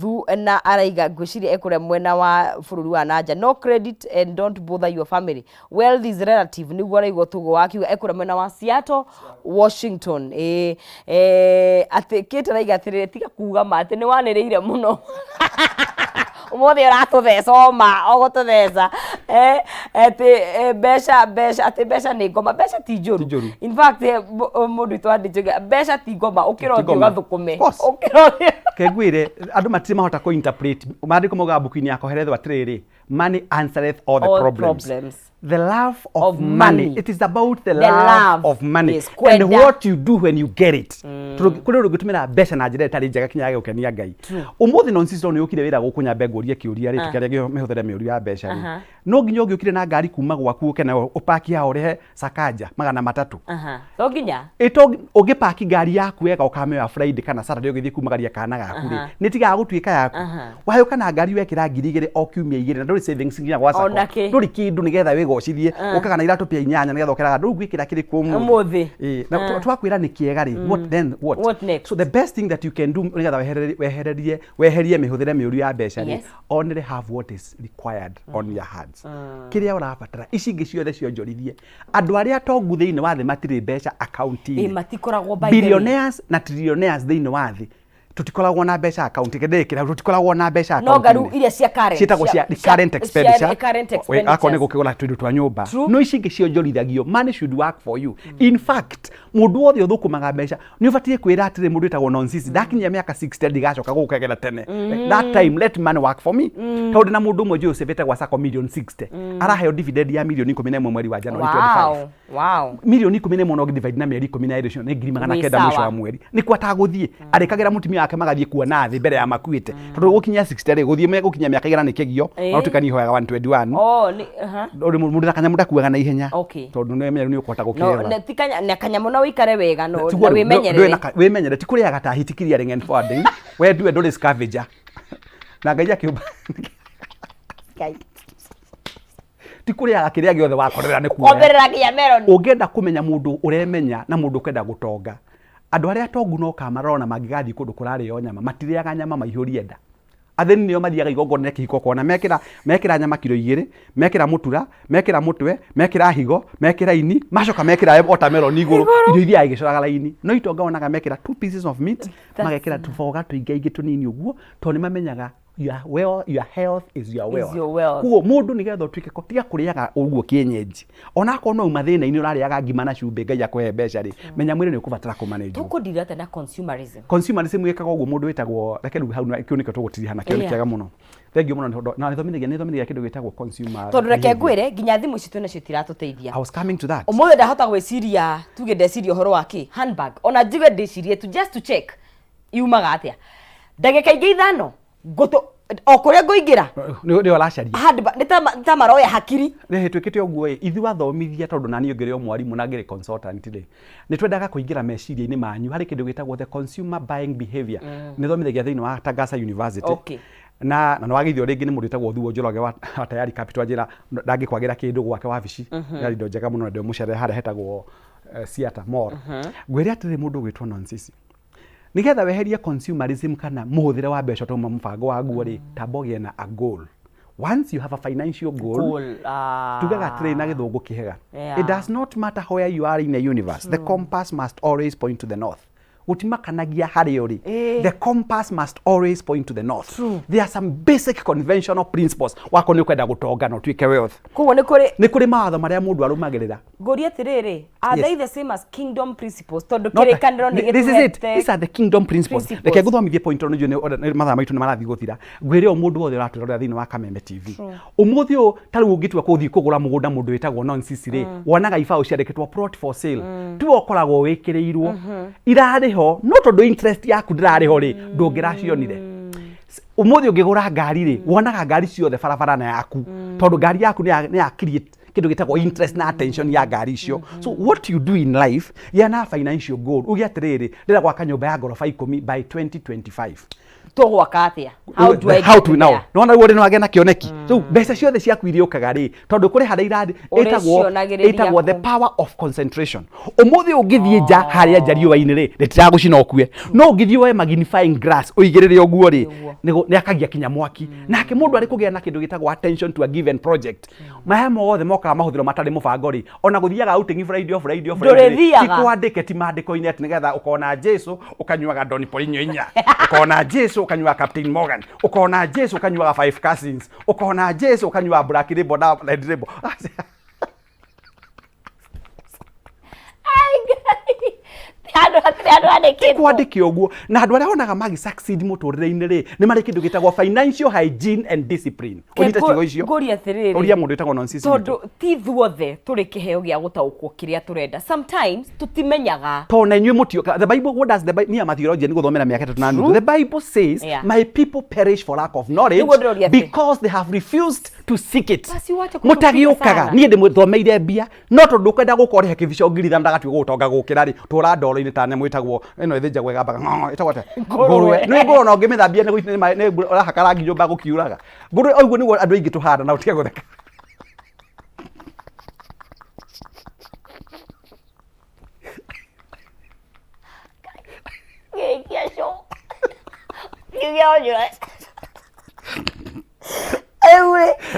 thu na araiga ngwiciria ekure mwena wa bururi wa nanja no credit and don't bother your family wealth is relative niguo araigwo tugo wakiuga ekure mwena wa Seattle Washington ati kite raiga atirire tiga kuga mate ni waniriire muno umothe uratutheca ma ogotutheca ati mbeca ni ngoma mbeca ti njuru in fact mundu twandinjaga mbeca ti ngoma ukirothio gathukume ukirothio kegwire andu matire mahota ko interpret mandiko moga buku-ini yako herethwo atiriri money answereth all the problems. The love of money. It is about the love of money. Yes, and what you do when you get it. Kuri rugutumira mbeca na njira itari njega kinya gukenia Ngai. Umuthi nonsense ni ukire wira gukunya bengoria kiuria ri tukaria mehuthere miuria ya mbeca ri. No nginya ugiukire na ngari kuma gwaku ukena upaki ya urehe Sakaja magana matatu. No nginya. Ito ugipaki ngari yaku wega ukame ya Friday kana Saturday ugithii kuma gari kana gaku ri. Nitiga gutwika yaku. Wayo kana ngari wekira ngiri igiri o kiumia igiri na nduri savings nginya gwa sako. Nduri kindu nigetha wigocithie ukaga na iratu pia inyanya nigetha ukeraga ndu gwikira kiri ku umuthi na twakwira ni kiega ri what next? So the best thing that you can do nigetha weherie mihuthere miuru ya mbeca ri only have what is required on your hands kiria urabatara ici ingi ciothe cionjorithie andu aria tongu thiini wa thi matiri mbeca accounting matikoragwo billionaires na trillionaires thiini wa thi tutikoragwo na mbeca account kidekira tutikoragwo na mbeca account no garu iria cia current citagwo cia current expenditure akone gukigura twindu twa nyumba no ici ingi cionjorithagio money should work for you in fact mundu wothe uthukumaga mbeca ni ubatie kwira atire mundu etagwo nonsense dakinya miaka 60 ndigacoka gukagera tene that time let money work for me tondu na mundu mwe Joseph etagwo sako million 60 araheo dividend ya million 11 mweri wa January 25 wow million 11 no divide na mieri 12 cio ni 900 mwisho wa mweri ni kwata guthie arikagira mutumia ake magathie kuona thi mbere ya makuite tondu gukinya 60 ri guthie me gukinya miaka igana ni kigio no tukani hoyaga 121 ni mundu nakanya muda kuaga na ihenya tondu no emenya ni ukwata gukira no tikanya na kanya muno wikare wega no wimenyerere wimenyerere tikuriaga ta hitikiria ringen forwarding we do nduri scavenger na Ngai akiumba Ngai tikuriaga kiria giothe wakorera ni kuoya oberera kinya melon ungenda kumenya mundu uremenya na mundu ukenda gutonga andu aria tongu no kamarona magigathi kundu kurari yo nyama matiriaga nyama maihuri enda atheni nio mathiaga igongona kihiko kona mekira nyama kilo 2 mekira mutura mekira mutwe mekira higo mekira ini macoka mekira watermelon iguru irio ithia igicoraga laini no itonga onaga mekira 2 pieces of meat magekira tuboga tuingaingi tunini uguo to ni mamenyaga your health is your wealth. Kuo mundu nigetha utwike ko tiga kuriaga uguo kienyeji. Onako no umathina ini urariaga ngima na cumbe Ngai akwe mbeca ri. Menya mwiri ni ukubatara kumanage. Tukudira na consumerism. Consumerism yekaga uguo mundu wetagwo reke ru hau kio niko tugutiri hana kio kiaga muno. Thengio muno na nithomithagia kindu gitagwo consumer. Tondu reke ngwire nginya thimu citu na citiratuteithia. I was coming to that. Umothe ndahota gwiciria tuge ndeciria uhoro waki handbag ona njige ndicirie just to check yumaga atia. Ndagika ingi ithano goto okuria ngoingira ni olacaria nita maroya hakiri ni hitwikite oguo ithi wathomithia tondu nani ongere o mwarimu na ngere consultant ri ni twendaga kuingira meciria-ini manyu hari kindu gitagwo the consumer buying behavior ni thomithagia thiini wa Tagasa University na no wagithio ringi ni mundu etagwo Thuo Njoroge wa tayari capital njira ndangikwagira kindu gwake wabici yari ndo njega muno ndio mucere haria hetagwo Seattle Moru ngwire atire mundu gwitwo nonsense nigetha weherie consumerism kana muhuthere wa mbeca tuma mfango wa guo ri tambogie na a goal. Once you have a financial goal tugaga train na githungu kihega it does not matter where you are in the universe. The compass must always point to the north. Utimakanagia hari uri the compass must always point to the north. There are some basic conventional principles wako ni kwenda gutonga no twike wealth kuo ni kuri maatho maria mundu arumagirira ngoria tiriri are they the same as kingdom principles tondu kirikaniro ni this is it. These are the kingdom principles. Reke guthomithie point ono jone mathaa maitu ni marathi guthira ngwire o mundu wothe uraturora thiini wa Kameme TV umuthi u tari ungitua kuthi kugura mugunda mundu wetagwo nonsense ri wonaga ibao ciandikitwo plot for sale tu okoragwo wikiriirwo irari ho no tondu interest yaku ndirariho ri ndungiracionire umuthi ungigura ngari ri wonaga ngari ciothe barabara na yaku tondu ngari yaku ni ya create kindu gitagwo interest na attention ya ngari icio. So what you do in life yana financial goal ugi atiriri ndira gwaka nyumba ya gorofa 10 by 2025 togwaka atia how to now no na gore no agena kioneki so mbeca ciothe ciaku iriukaga ri tondu kuri hada iradi etagwo the power of concentration umuthi ungithie nja haria njari wa-ini ri ritiragucina okue no ungithie we magnifying glass uigirire oguo ri ni akagia kinya mwaki nake mundu ari kugia na kindu gitagwo attention to a given project mahe mothe moka Mahuthiro matari mubango ri ona guthiaga outing Friday tikwandike ti mandiko-ini ati nigetha ukona Jesu ukanyuaga Don Polinyo 4 ukona Jesu ukanyua Captain Morgan ukona Jesu ukanyua 5 cousins ukona Jesu ukanyua Black Label na Red Label kwandike oguo na andu aria onaga magi succeed muturire-ini ri ni mari kindu gitagwo financial hygiene and discipline unyita cigo icio ngori atiriri uria mundu itagwo nonsense tondu ti thuothe turi kiheo gia gutaukwo kiria turenda sometimes tutimenyaga to na inywe mutio the Bible what does the Bible ni amatheology ni guthomera miaka 3 na nuthu the Bible says my people perish for lack of knowledge because they have refused to seek it mutagiukaga ni ndi muthomeire mbia no tondu kwenda gukore hekivicio ngiri ndagatwe gutonga gukira ri tura ndoro-ini ta nyamũ itagwo ino ithinjagwo igamba itagwo ate ngũrwe ni ngũrwe no ngimithambia ni urahaka rangi nyũmba gukiuraga ngũrwe oiguo niguo andu aingi tuhanda na utige gutheka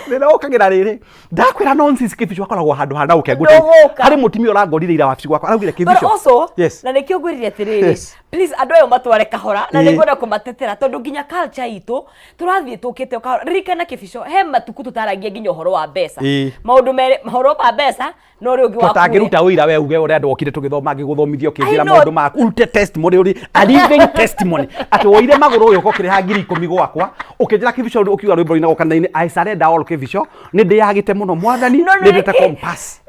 nä okagira rä rä ndakwä nonsense kibico akoragwo handå hana å kengu harä må timia å rangorire ira wabici gwakwa araugire kibico na nä kä å ngwä rire atä rä rä please andå aya matware kahora na nä ngwenda kå matetera tondå nginya culture itå tå rathiä tå kä te kahora ririkana kibico he matuku tå taragia nginya å horo wa mbeca maå ndå mahoro ma mbeca no rä å ngä watangä ruta wä ira we uge å rä a andå okire tå gä thoma ngä gå thomithio kä njä ra maå ndå maku urute testimony å rä a living testimony atä woire magå rå å yå å kä rä ha 10,000 gwakwa å kä njä ra kibico å kiuga rwä mbo rå kanitha-inä I surrender all kibico nä ndä yagä te må no mwathani nä ndä te compass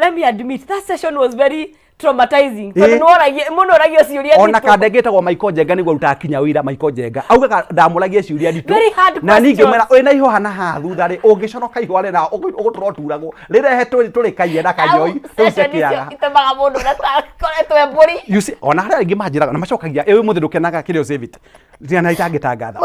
let me admit that session was very traumatizing tondu noragie muno ragie ciuria ona kandegetagwo Maiko Njenga niguo rutaga kinya wira Maiko Njenga augaga ndamuragie ciuria nditu na ninge mera wina iho hana ha thutha ri ungiconoka ihwa ri na ugutura turagwo rirehetwo turikaie na kanyoi tucekiaga itemaga mundu na koretwo emburi you see ona haria ingi manjiraga na macokagia ewe muthe ndukenaga kirio save it ndiana itangitangatha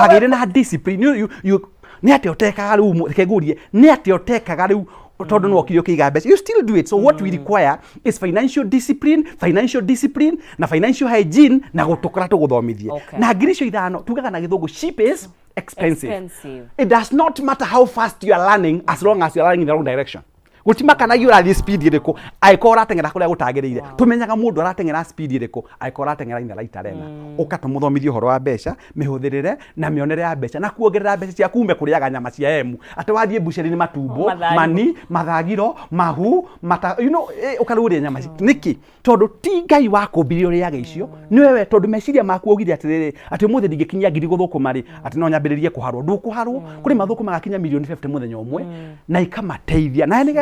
wagire na discipline you ni ati otekaga riu kegurie ni ati otekaga riu tondu no kirio kiiga mbeca you still do it so what we require is financial discipline na financial hygiene na gutukora tuguthomithie na ngirisho ithano tugaga na githungu cheap is expensive it does not matter how fast you are learning as long as you are learning in the wrong direction gutimakanagia urathie speed iriku aikora atengera kuria gutagirire tumenyaga mundu aratengera speed iriku aikora atengera in the right arena ukatumuthomithia uhoro wa mbeca mihuthirire na mionere ya mbeca na kuongerera mbeca cia kuume kuriaga nyama cia emu ati wathie buceri-ini matumbo mani mathagiro mahu you know ukaruria nyama niki tondu ti ngai wakumbirie uriaga icio ni wewe tondu meciria maku ugire atiriri ati muthe ndingikinyia ngiri guthukuma ri ati no nyambiririe kuharwo ndukuharwo kuri mathukuma gakinya milioni 50 muthenya umwe na ikamateithia na ni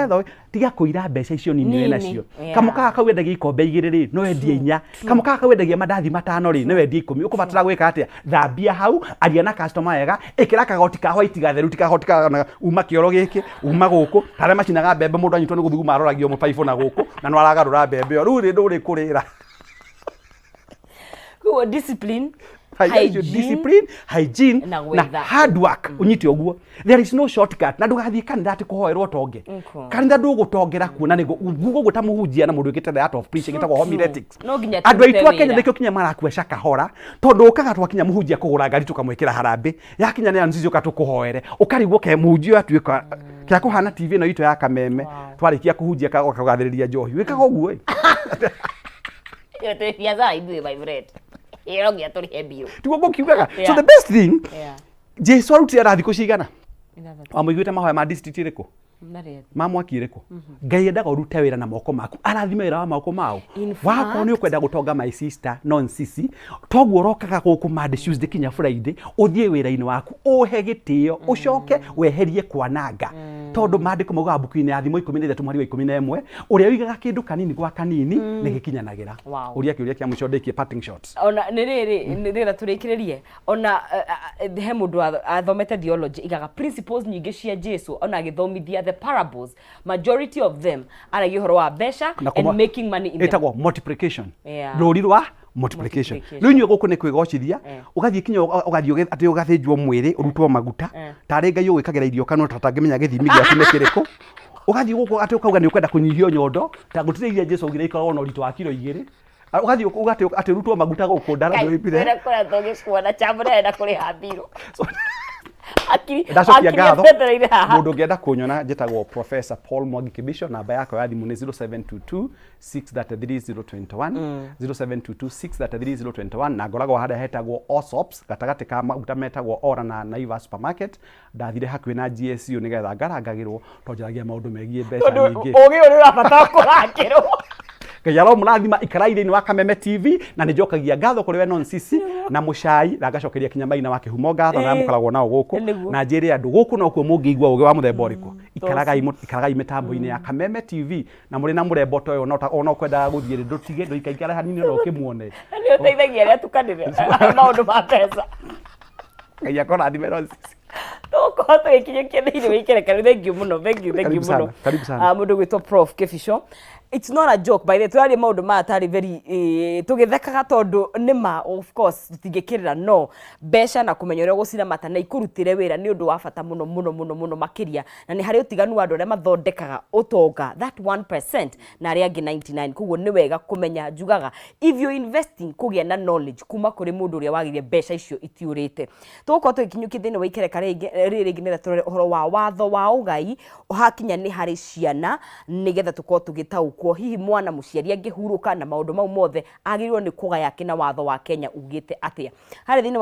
tiga kuira mbeca icio nini we nacio kamukaga kau endagia ikombe 2 ri no wendie 4 kamukaga kau endagia mandathi 5 ri no wendie 10 ukubatara gwika atia thambia hau aria na customer wega ikira kagoti ka white gatheru tika goti ka uma kioro giki uma guku haria macinaga mbembe mundu anyitwo ni guthuguma aroragio mupaibo na guku na no aragarura mbembe yo riu ri nduri kurira kuo discipline hygiene na hard work unyite oguo there is no shortcut na ndugathie kanitha ati kuhoerwo tonge kanitha ndugutongera kuona nigo gugo gutamuhunjia na mundu wikite the art of preaching itagwo homiletics andu aitu akenya nikio kinya marakwesha kahora tondu ukaga twakinya muhunjia kugura ngari tukamwikira harambe yakinya ne anzizi ukatukuhoere ukarigwo ke muhunjia atuika kia kuhana TV no ito ya Kameme twarikia kuhunjia kagathiriria njohi wikaga oguo yote fiaza ibu my friend irogia turi hebio tugo kiugaga so the best thing Jesu aruti arathi kucigana amuiguite mahoya ma district iriku mamwaki iriku ngai endaga urute wira na moko maku arathime wira wa moko mao wako ni ukwenda gutonga my sister non sisi toguo urokaga guku mad Tuesday kinya Friday uthie wira-ini waku uhe gitio ucoke weherie kwananga tondu mandiko mauga buku-ini ya thimo 13 mweri wa 11 uria wigaga kindu kanini gwa kanini ni gikinyanagira uria kiuria kia muco ndikie parting shots ona ni rira turikiririe ona he mundu athomete theology igaga principles nyingi cia Jesu ona githomithia the parables majority of them are horo wa besha and making money in etagwo multiplication ruri rwa multiplication riu nyo guku ni kwigocithia ugathie kinya ugathie ati ugathinjwo mwiri urutwo maguta tari ngai ugikagira irio kanu tatangimenya githimi giaku ni kiriko ugathie guku ati ukauga ni ukwenda kunyihio nyondo ta gutiriria Jesu ugire ikoragwo na uritu wa kilo 2 ugathie ugati ati urutwo maguta guku ndara ndio ipire ndio kora toge kuona chambre na kuri habiro mundu ngienda kunyona njitagwo Professor Paul Mwangi Kibisho namba yako ya thimu ni 0722 633021 0722 633021 na ngoragwo hada hetagwo Osops gatagati ka maguta metagwo Ora na Naivas Supermarket ndathire hakuhi na GSU nigetha ngarangagirwo tonjaragia maundu megie mbeca nyingi ugi uri urabata kurangirwo Kayalo murathima ikaraire ni wa Kameme TV na ni njokagia ngatho kuri we non sisi na mucai na ngacokeria kinyamai na wake humo ngatho na mukoragwo nao guku na njiri andu guku no kuo mungiigua ugi wa muthemba uriku ikaragai mitambo-ini ya Kameme TV na muri na murembo toyo no kwenda guthie ndutige nduikaikara hanini no kimuone ni uteithagia ria tukanire maundu ma pesa kaya kora thime non sisi toko tugikinyukia thiini wikerekanu thank you muno karibu sana mundu gwitwo Prof Kibisho. It's not a joke by the way twari maundu ma atari very tugithekaga tondu nima of course tutingikirira no besha na kumenya uria gucira mata na ikurutire wira ni undu wa bata muno makiria na ni hari utiganu wa andu aria mathondekaga utonga that 1% na aria angi 99 koguo ni wega kumenya njugaga if you investing kugia na knowledge kuma kuri mundu uria wagirie besha icio itiurite tuko tugikinyuki thini wa ikereka riri ngira turore uhoro wa watho wa ugai uhakinya ni hari ciana nigetha tuko tugitau kwa hihi mwana muciari angihuruka na maundu mau mothe agirwo ni kugaya kina watho wa Kenya ugite atia hari thini